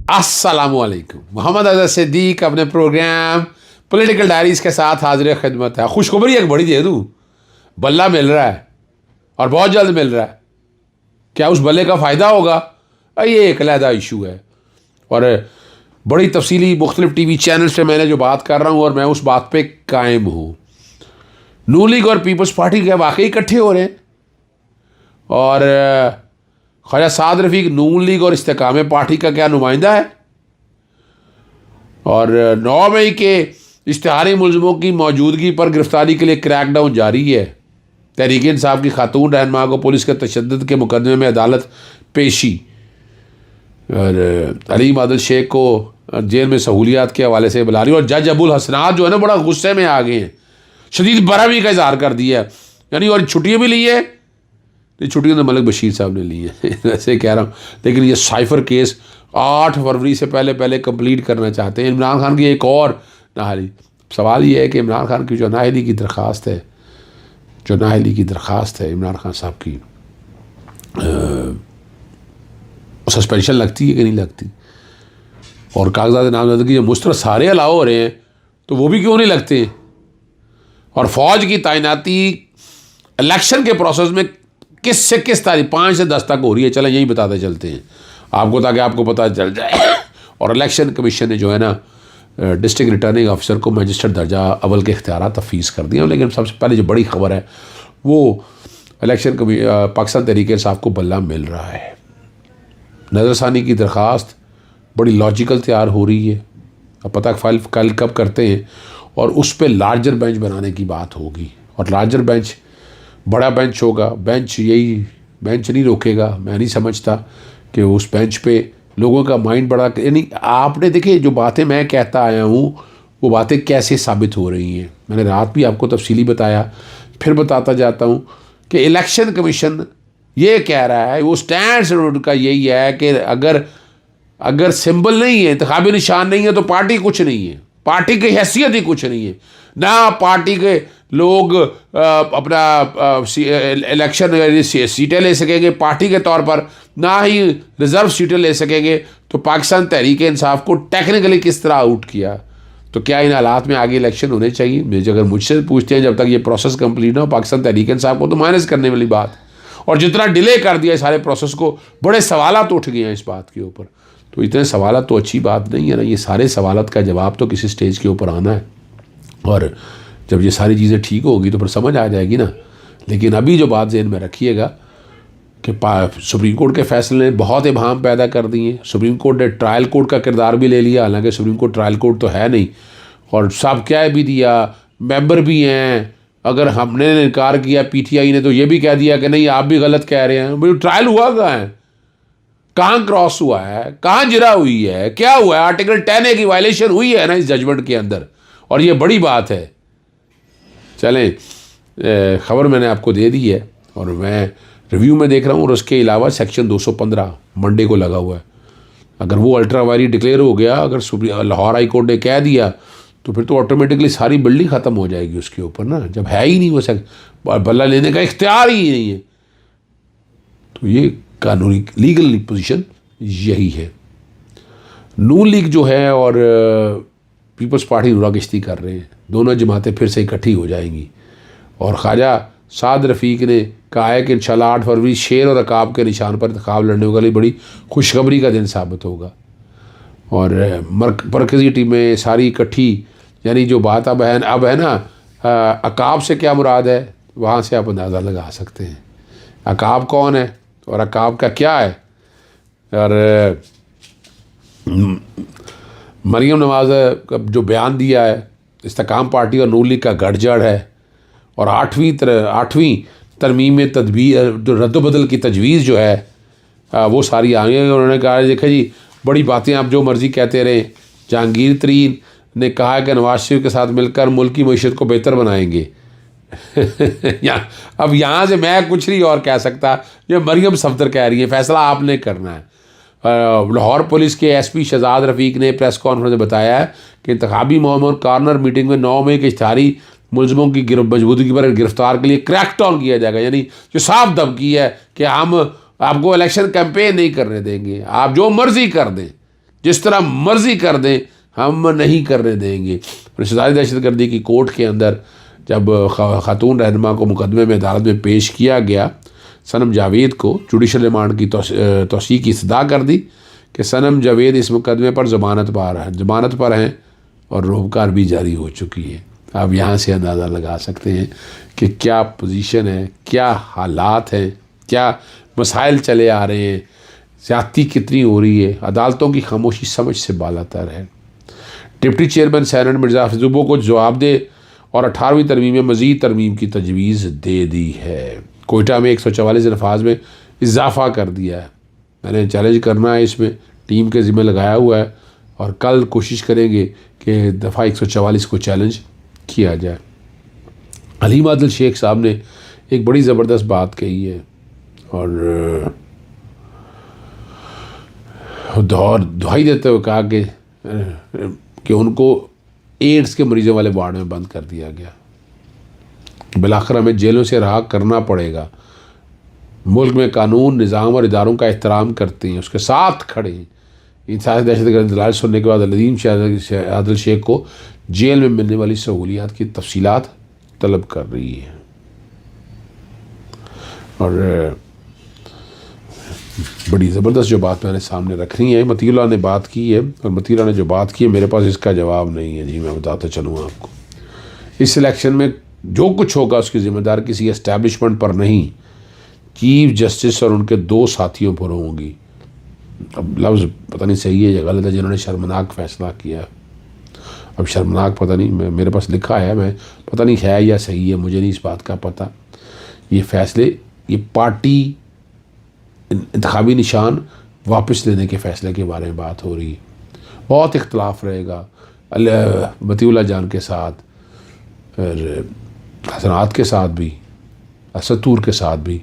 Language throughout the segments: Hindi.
अस्सलामुअलैकुम। मोहम्मद अज़हर सिद्दीक अपने प्रोग्राम पॉलिटिकल डायरीज़ के साथ हाजिर खिदमत है। खुशखबरी एक बड़ी दे दूँ, बल्ला मिल रहा है और बहुत जल्द मिल रहा है। क्या उस बल्ले का फ़ायदा होगा, ये एक अलहदा इशू है और बड़ी तफसीली मुख्तलिफ टीवी चैनल से मैंने जो बात कर रहा हूँ और मैं उस बात पे कायम हूँ। नून लीग और पीपल्स पार्टी क्या वाकई इकट्ठे हो रहे हैं और ख्वाजा साद रफ़ीक नून लीग और इस्तेकाम पार्टी का क्या नुमाइंदा है और 9 मई के इश्तिहारी मुलज़मों की मौजूदगी पर गिरफ्तारी के लिए क्रैकडाउन जारी है। तहरीक इंसाफ की खातून रहनुमा को पुलिस के तशद्दुद के मुकदमे में अदालत पेशी और अलीम आदिल शेख को जेल में सहूलियात के हवाले से बुला रही है और जज अबुल हसनात जो है ना बड़ा गुस्से में आ गए हैं, शदीद बरहमी का इजहार कर दिया है। यानी और छुट्टियाँ भी ली है, तो छुट्टियाँ तो मलिक बशीर साहब ने ली हैं वैसे कह रहा हूँ, लेकिन ये साइफर केस 8 फरवरी से पहले कंप्लीट करना चाहते हैं। इमरान खान की एक और नाअहली, सवाल ये है कि इमरान खान की जो नाअहली की दरख्वास्त है इमरान खान साहब की, सस्पेंशन लगती है कि नहीं लगती, और कागजात नामजदगी जो मुस्तरद सारे अलाउ हो रहे हैं तो वो भी क्यों नहीं लगते, और फ़ौज की तैनाती इलेक्शन के प्रोसेस में किस से किस तारीख 5 से 10 तक हो रही है, चलें यही बताते चलते हैं आपको ताकि आपको पता चल जाए। और इलेक्शन कमीशन ने जो है ना डिस्ट्रिक्ट रिटर्निंग ऑफिसर को मजिस्ट्रेट दर्जा अव्वल के इख्तियार तफवीज़ कर दिए। लेकिन सबसे पहले जो बड़ी खबर है वो इलेक्शन पाकिस्तान तहरीक इंसाफ को बल्ला मिल रहा है। नज़रसानी की दरख्वास्त बड़ी लॉजिकल तैयार हो रही है, अब पता फाइल कल कब करते हैं, और उस पर लार्जर बेंच बनाने की बात होगी और लार्जर बेंच बड़ा बेंच होगा। बेंच यही बेंच नहीं रोकेगा, मैं नहीं समझता कि उस बेंच पे लोगों का माइंड बड़ा, यानी आपने देखिए जो बातें मैं कहता आया हूँ वो बातें कैसे साबित हो रही हैं। मैंने रात भी आपको तफसीली बताया, फिर बताता जाता हूँ कि इलेक्शन कमीशन ये कह रहा है, वो स्टैंड उनका यही है कि अगर सिंबल नहीं है, इंतखाबी निशान नहीं है तो पार्टी कुछ नहीं है, पार्टी की हैसियत ही कुछ नहीं है। ना पार्टी के लोग अपना इलेक्शन सीटें ले सकेंगे पार्टी के तौर पर, ना ही रिज़र्व सीटें ले सकेंगे। तो पाकिस्तान तहरीक इंसाफ को टेक्निकली किस तरह आउट किया, तो क्या इन हालात में आगे इलेक्शन होने चाहिए? मुझे अगर मुझसे पूछते हैं, जब तक ये प्रोसेस कंप्लीट ना हो पाकिस्तान तहरीक इंसाफ को तो माइनस करने वाली बात, और जितना डिले कर दिया सारे प्रोसेस को, बड़े सवालात उठ गए हैं इस बात के ऊपर। तो इतने सवालात तो अच्छी बात नहीं है ना, ये सारे सवालात का जवाब तो किसी स्टेज के ऊपर आना है और जब ये सारी चीज़ें ठीक होगी तो फिर समझ आ जाएगी ना। लेकिन अभी जो बात ज़हन में रखिएगा कि सुप्रीम कोर्ट के फैसले ने बहुत इबाहम पैदा कर दिए। सुप्रीम कोर्ट ने ट्रायल कोर्ट का किरदार भी ले लिया, हालांकि सुप्रीम कोर्ट ट्रायल कोर्ट तो है नहीं, और सब क्या भी दिया, मेंबर भी हैं। अगर हमने इनकार किया PTI ने तो ये भी कह दिया कि नहीं आप भी गलत कह रहे हैं। भाई ट्रायल हुआ कहाँ है, कहाँ क्रॉस हुआ है, कहाँ जिरा हुई है, क्या हुआ है? आर्टिकल 10A की वायलेशन हुई है ना इस जजमेंट के अंदर, और ये बड़ी बात है। चलें, ख़बर मैंने आपको दे दी है और मैं रिव्यू में देख रहा हूँ, और उसके अलावा सेक्शन 215 मंडे को लगा हुआ है। अगर वो अल्ट्रा वायरी डिक्लेयर हो गया, अगर लाहौर हाई कोर्ट ने कह दिया, तो फिर तो ऑटोमेटिकली सारी बिल्डिंग ख़त्म हो जाएगी उसके ऊपर ना, जब है ही नहीं वो बल्ला लेने का इख्तियार ही नहीं है। तो ये कानूनी लीगल पोजीशन यही है। नून लीग जो है और पीपल्स पार्टी नुरागश्ती कर रहे हैं, दोनों जमातें फिर से इकट्ठी हो जाएंगी, और ख्वाजा साद रफ़ीक ने कहा है कि इंशाल्लाह 8 फरवरी शेर और अकाब के निशान पर इंतखाब लड़ने के लिए बड़ी खुशखबरी का दिन साबित होगा। और मरकज़ी टीमें सारी इकट्ठी, यानी जो बात अब है ना, अकाब से क्या मुराद है वहाँ से आप अंदाज़ा लगा सकते हैं। अकाब कौन है और अकाब का क्या है। और मरियम नवाज़ का जो बयान दिया है, इस्तेकाम पार्टी और नून लीग का गठजड़ है, और 8वीं तरमीम तदबीर जो रद्दबदल की तजवीज़ जो है वो सारी आ गई। उन्होंने कहा देखा जी बड़ी बातें आप जो मर्ज़ी कहते रहें, जहांगीर तरीन ने कहा है कि नवाज शरीफ के साथ मिलकर मुल्क की मईशत को बेहतर बनाएंगे अब यहाँ से मैं कुछ नहीं और कह सकता, ये मरियम सफदर कह रही है, फैसला आपने करना है। लाहौर पुलिस के SP शहजाद रफ़ीक ने प्रेस कॉन्फ्रेंस में बताया है कि इंतखाबी मोहम्मद कॉर्नर मीटिंग में 9 मई के इश्तिहारी मुलज़मों की मजबूती पर गिरफ्तार के लिए क्रैकडाउन किया जाएगा। यानी जो साफ धमकी है कि हम आपको इलेक्शन कैंपेन नहीं करने देंगे, आप जो मर्जी कर दें, जिस तरह मर्जी कर दें, हम नहीं करने देंगे। रिश्तेदारी दहशतगर्दी की कोर्ट के अंदर जब खातून रहनुमा को मुकदमे में अदालत में पेश किया गया, सनम जावेद को जुडिशल रिमांड की तौसीक़ की इस्तदा कर दी कि सनम जावेद इस मुकदमे पर ज़मानत पर हैं और रोबकार भी जारी हो चुकी है। आप यहाँ से अंदाज़ा लगा सकते हैं कि क्या पोजीशन है, क्या हालात हैं, क्या मसाइल चले आ रहे हैं, ज़्यादती कितनी हो रही है। अदालतों की खामोशी समझ से बालातर है। डिप्टी चेयरमैन सेनेट मिर्ज़ा हफीज़ुब्बो को जवाब दे और 18वीं तरमीम में मज़ीद तरमीम की तजवीज़ दे दी है। कोयटा में 144 नफाज में इजाफ़ा कर दिया है। मैंने चैलेंज करना है, इसमें टीम के ज़िम्मे लगाया हुआ है और कल कोशिश करेंगे कि दफ़ा 144 को चैलेंज किया जाए। हलीम आदिल शेख साहब ने एक बड़ी ज़बरदस्त बात कही है और दुहाई देते हुए कहा कि उनको एड्स के मरीजों वाले वार्ड में बंद कर दिया गया। बिलाखिर हमें जेलों से रहा करना पड़ेगा। मुल्क में कानून, निज़ाम और इदारों का एहतराम करते हैं, उसके साथ खड़े हैं। इंसानी दहशतगर्द दलाल सुनने के बाद हलीम आदिल शेख को जेल में मिलने वाली सहूलियात की तफसीलात तलब कर रही है। और बड़ी ज़बरदस्त जो बात मैंने सामने रखनी है, मतीउल्लाह ने बात की है और मतीउल्लाह ने जो बात की है मेरे पास इसका जवाब नहीं है जी। मैं बताता चलूँ आपको, इस इलेक्शन में जो कुछ होगा उसकी ज़िम्मेदार किसी एस्टैब्लिशमेंट पर नहीं, चीफ जस्टिस और उनके 2 साथियों पर होंगी। अब लफ्ज़ पता नहीं सही है या गलत है, जिन्होंने शर्मनाक फ़ैसला किया। अब शर्मनाक पता नहीं, मेरे पास लिखा है, मैं पता नहीं है या सही है, मुझे नहीं इस बात का पता। ये फ़ैसले, ये पार्टी इंतखाबी निशान वापस लेने के फ़ैसले के बारे में बात हो रही है। बहुत इख्तलाफ रहेगा मतीउल्लाह जान के साथ और हसनात के साथ भी, असतूर के साथ भी,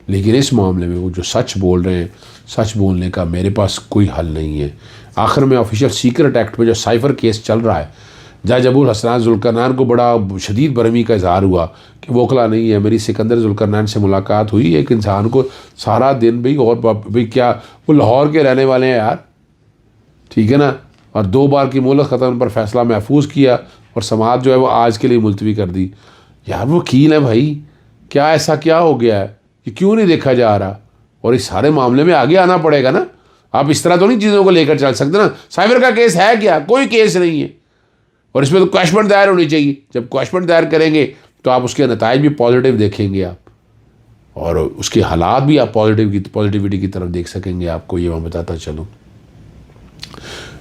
लेकिन इस मामले में वो जो सच बोल रहे हैं, सच बोलने का मेरे पास कोई हल नहीं है। आखिर में ऑफिशियल सीक्रेट एक्ट में जो साइफ़र केस चल रहा है, जज अबुल हसन जुल्करनैन को बड़ा शदीद बरहमी का इजहार हुआ कि वोकला नहीं है। मेरी सिकंदर जुल्करनैन से मुलाकात हुई, एक इंसान को सारा दिन भाई, और भाई क्या वो लाहौर के रहने वाले हैं यार, ठीक है ना, और 2 बार की मोहलत ख़त्म पर फैसला महफूज किया और समाअत जो है वो आज के लिए मुलतवी कर दी। यार वो वकील है भाई, क्या ऐसा क्या हो गया है कि क्यों नहीं देखा जा रहा? और इस सारे मामले में आगे आना पड़ेगा ना। आप इस तरह तो नहीं चीज़ों को लेकर चल सकते ना। साइबर का केस है क्या? कोई केस नहीं है और इसमें तो क्वेश्चन दायर होनी चाहिए। जब क्वेश्चन दायर करेंगे तो आप उसके नताइज भी पॉजिटिव देखेंगे आप, और उसके हालात भी आप पॉजिटिविटी की तरफ देख सकेंगे। आपको ये मैं बताता चलूँ,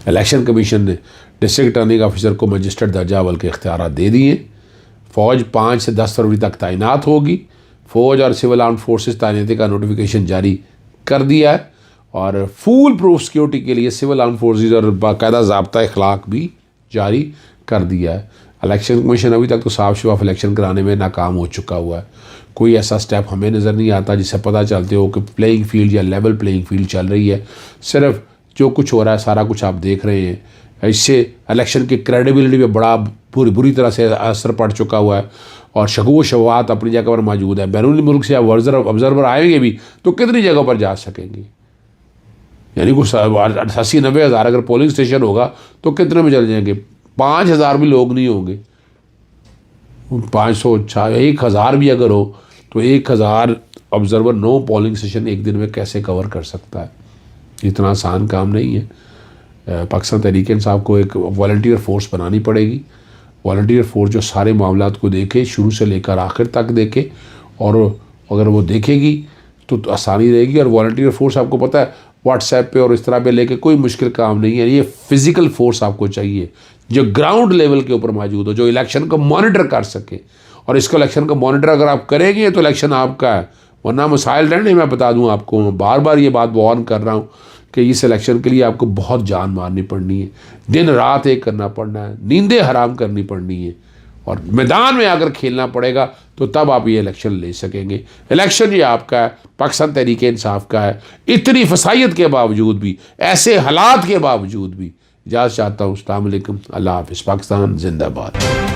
इलेक्शन कमीशन ने डिस्ट्रिक्ट रिटर्निंग ऑफिसर को मजिस्ट्रेट दर्जा अव्वल के इख्तियार दे दिए। फ़ौज 5 से 10 फरवरी तक तैनात होगी। फ़ौज और सिविल आर्म फोर्सेस तैनाती का नोटिफिकेशन जारी कर दिया है और फुल प्रूफ सिक्योरिटी के लिए सिविल आर्म फोर्सेस और बाकायदा ज़ाब्ता अखलाक भी जारी कर दिया है। इलेक्शन कमीशन अभी तक तो साफ शफाफ इलेक्शन कराने में नाकाम हो चुका हुआ है। कोई ऐसा स्टेप हमें नज़र नहीं आता जिससे पता चलते हो कि प्लेइंग फील्ड या लेवल प्लेइंग फील्ड चल रही है। सिर्फ जो कुछ हो रहा है सारा कुछ आप देख रहे हैं। इससे इलेक्शन की क्रेडिबिलिटी पे बड़ा बुरी तरह से असर पड़ चुका हुआ है और शकू शवात अपनी जगह पर मौजूद है। बैरून मुल्क से ऑब्जर्वर आएंगे भी तो कितनी जगह पर जा सकेंगे? यानी कुछ 80-90 हज़ार अगर पोलिंग स्टेशन होगा तो कितने में चल जाएंगे? 5,000 भी लोग नहीं होंगे। 500 1,000 भी अगर हो तो 1,000 ऑब्जर्वर 9 पोलिंग स्टेशन एक दिन में कैसे कवर कर सकता है? इतना आसान काम नहीं है। पाकिस्तान तहरीक इंसाफ को एक वॉलंटियर फोर्स बनानी पड़ेगी। वॉलंटियर फोर्स जो सारे मामलात को देखे, शुरू से लेकर आखिर तक देखे, और अगर वो देखेगी तो आसानी रहेगी। और वॉलंटियर फोर्स आपको पता है व्हाट्सएप पे और इस तरह पे लेके कोई मुश्किल काम नहीं है। ये फिज़िकल फोर्स आपको चाहिए जो ग्राउंड लेवल के ऊपर मौजूद हो, जो इलेक्शन को मॉनिटर कर सके। और इसको इलेक्शन को मॉनिटर अगर आप करेंगे तो इलेक्शन आपका है, वरना मसाइल रहने। मैं बता दूं आपको, बार बार ये बात वार्न कर रहा हूँ कि इस इलेक्शन के लिए आपको बहुत जान मारनी पड़नी है, दिन रात एक करना पड़ना है, नींदें हराम करनी पड़नी है, और मैदान में आकर खेलना पड़ेगा तो तब आप ये इलेक्शन ले सकेंगे। इलेक्शन ये आपका है, पाकिस्तान तहरीक इंसाफ का है। इतनी फसाइयत के बावजूद भी, ऐसे हालात के बावजूद भी इजाज़त चाहता हूँ। अस्सलाम वालेकुम, अल्लाह हाफ़िज़। पाकिस्तान जिंदाबाद।